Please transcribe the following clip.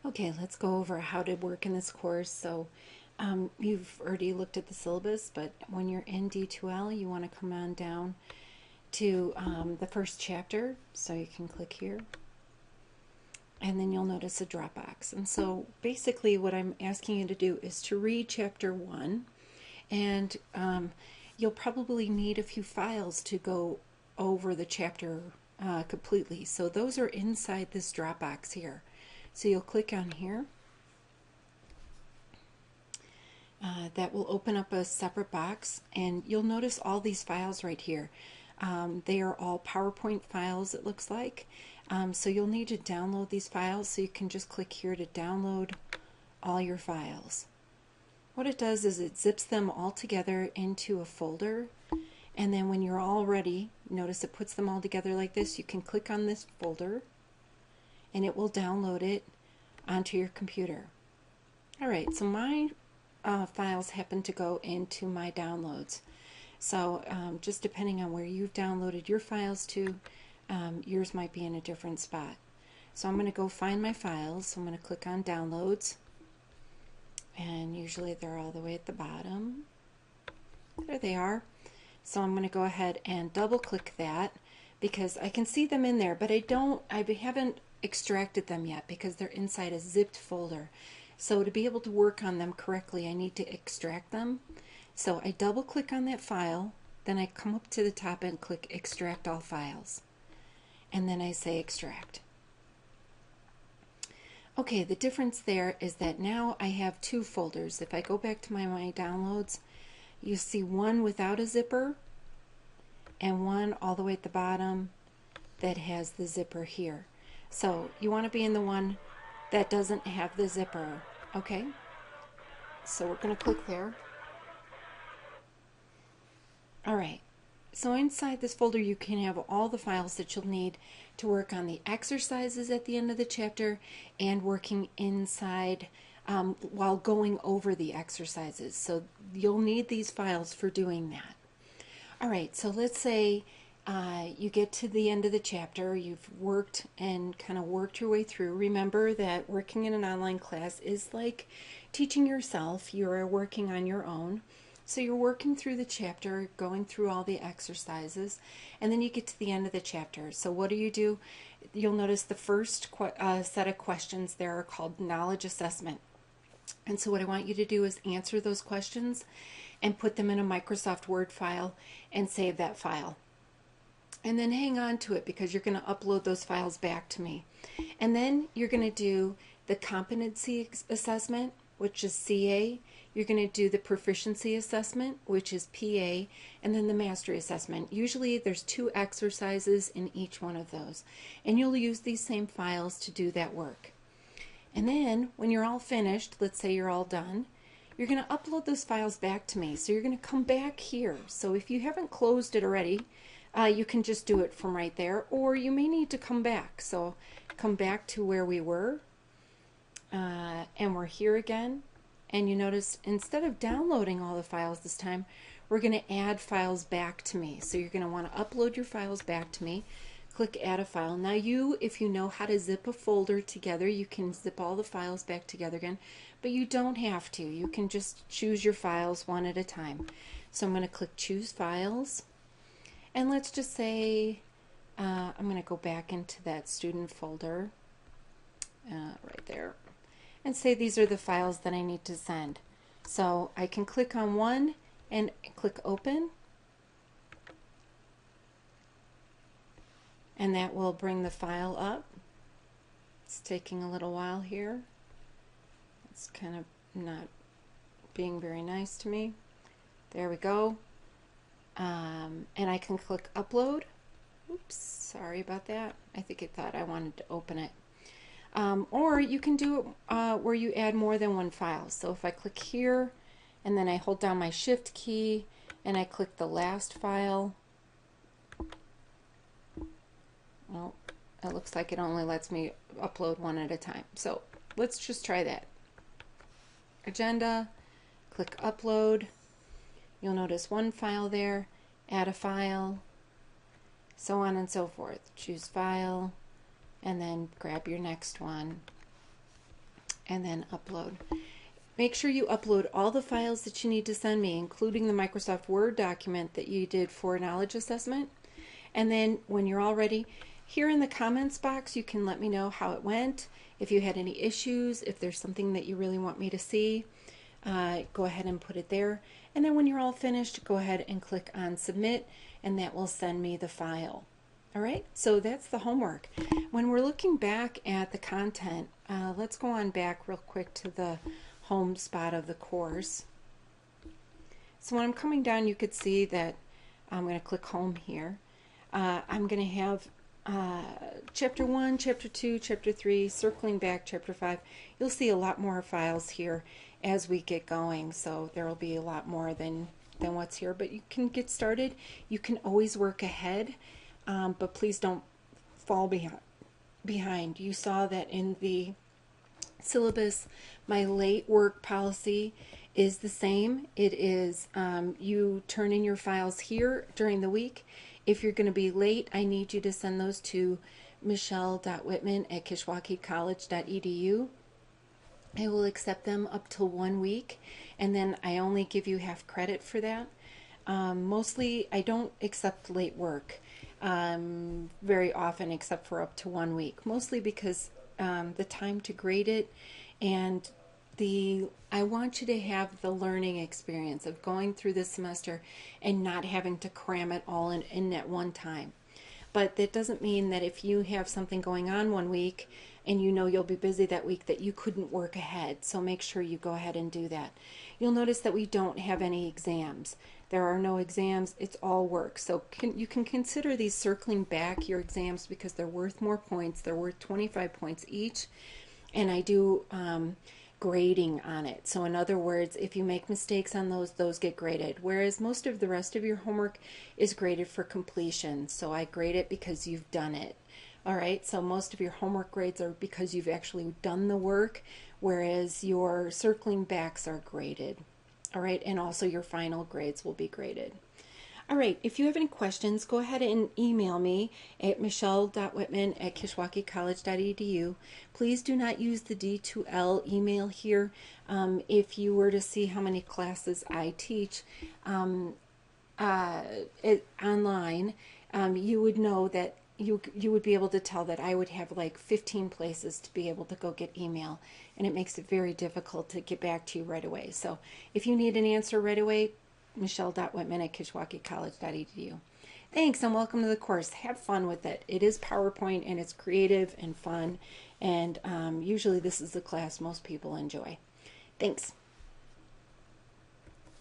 Okay, let's go over how to work in this course. So you've already looked at the syllabus, but when you're in D2L, you want to come on down to the first chapter. So you can click here, and then you'll notice a drop box. And so basically what I'm asking you to do is to read chapter 1, and you'll probably need a few files to go over the chapter completely. So those are inside this drop box here. So you'll click on here. That will open up a separate box, and you'll notice all these files right here. They are all PowerPoint files, it looks like. So you'll need to download these files, so you can just click here to download all your files. What it does is it zips them all together into a folder, and then when you're all ready, notice it puts them all together like this. You can click on this folder and it will download it onto your computer. Alright, so my files happen to go into my downloads. So just depending on where you've downloaded your files to, yours might be in a different spot. So I'm going to go find my files. So I'm going to click on downloads, and usually they're all the way at the bottom. There they are. So I'm going to go ahead and double click that because I can see them in there, but I haven't extracted them yet because they're inside a zipped folder. So to be able to work on them correctly, I need to extract them. So I double click on that file, then I come up to the top and click extract all files, and then I say extract. Okay, the difference there is that now I have two folders. If I go back to my downloads, you see one without a zipper and one all the way at the bottom that has the zipper here. So you want to be in the one that doesn't have the zipper. Okay, so we're going to click there. Alright, so inside this folder you can have all the files that you'll need to work on the exercises at the end of the chapter and working inside while going over the exercises. So you'll need these files for doing that. Alright, so let's say you get to the end of the chapter, you've worked and kind of worked your way through. Remember that working in an online class is like teaching yourself. You're working on your own. So you're working through the chapter, going through all the exercises, and then you get to the end of the chapter. So what do? You'll notice the first set of questions there are called knowledge assessment. And so what I want you to do is answer those questions and put them in a Microsoft Word file and save that file. And then hang on to it because you're going to upload those files back to me. And then you're going to do the competency assessment, which is CA. You're going to do the proficiency assessment, which is PA, and then the mastery assessment. Usually there's 2 exercises in each one of those. And you'll use these same files to do that work. And then when you're all finished, let's say you're all done, you're going to upload those files back to me. So you're going to come back here. So if you haven't closed it already, you can just do it from right there, or you may need to come back. So come back to where we were, and we're here again. And you notice instead of downloading all the files this time, we're going to add files back to me. So you're going to want to upload your files back to me. Click add a file. Now if you know how to zip a folder together, you can zip all the files back together again, but you don't have to. You can just choose your files one at a time. So I'm going to click choose files, and let's just say I'm going to go back into that student folder right there, and say these are the files that I need to send. So I can click on one and click open, and that will bring the file up. It's taking a little while here. It's kind of not being very nice to me. There we go. And I can click upload. Oops, sorry about that. I think it thought I wanted to open it. Or you can do it where you add more than one file. So if I click here and then I hold down my shift key and I click the last file, well, it looks like it only lets me upload one at a time. So let's just try that. Agenda, click upload. You'll notice one file there, add a file, so on and so forth. Choose file, and then grab your next one. and then upload. Make sure you upload all the files that you need to send me, including the Microsoft Word document that you did for knowledge assessment. And then when you're all ready, here in the comments box, you can let me know how it went, if you had any issues, if there's something that you really want me to see, go ahead and put it there. And then when you're all finished, go ahead and click on submit, and that will send me the file. All right, so that's the homework. When we're looking back at the content, let's go on back real quick to the home spot of the course. So when I'm coming down, you could see that I'm going to click home here. I'm going to have chapter 1, chapter 2, chapter 3, circling back, chapter 5. You'll see a lot more files here as we get going, so there will be a lot more than what's here, but you can get started. You can always work ahead, but please don't fall behind. You saw that in the syllabus, my late work policy is the same. It is you turn in your files here during the week. If you're going to be late, I need you to send those to michelle.whitman@kishwaukeecollege.edu. I will accept them up till 1 week, and then I only give you half credit for that. Mostly, I don't accept late work very often, except for up to 1 week, mostly because the time to grade it, and I want you to have the learning experience of going through the semester and not having to cram it all in at one time. But that doesn't mean that if you have something going on 1 week and you know you'll be busy that week, that you couldn't work ahead. So make sure you go ahead and do that. You'll notice that we don't have any exams. There are no exams. It's all work. So you can consider these circling back your exams because they're worth more points. They're worth 25 points each. And I do grading on it. So in other words, if you make mistakes on those get graded. Whereas most of the rest of your homework is graded for completion. So I grade it because you've done it. All right, so most of your homework grades are because you've actually done the work, whereas your circling backs are graded. All right, and also your final grades will be graded. All right, if you have any questions, go ahead and email me at michelle.whitman@kishwaukeecollege.edu. Please do not use the D2L email here. If you were to see how many classes I teach online, you would know that you would be able to tell that I would have like 15 places to be able to go get email, and it makes it very difficult to get back to you right away. So if you need an answer right away, michelle.whitman@kishwaukeecollege.edu. Thanks, and welcome to the course. Have fun with it. It is PowerPoint, and it's creative and fun, and usually this is the class most people enjoy. Thanks.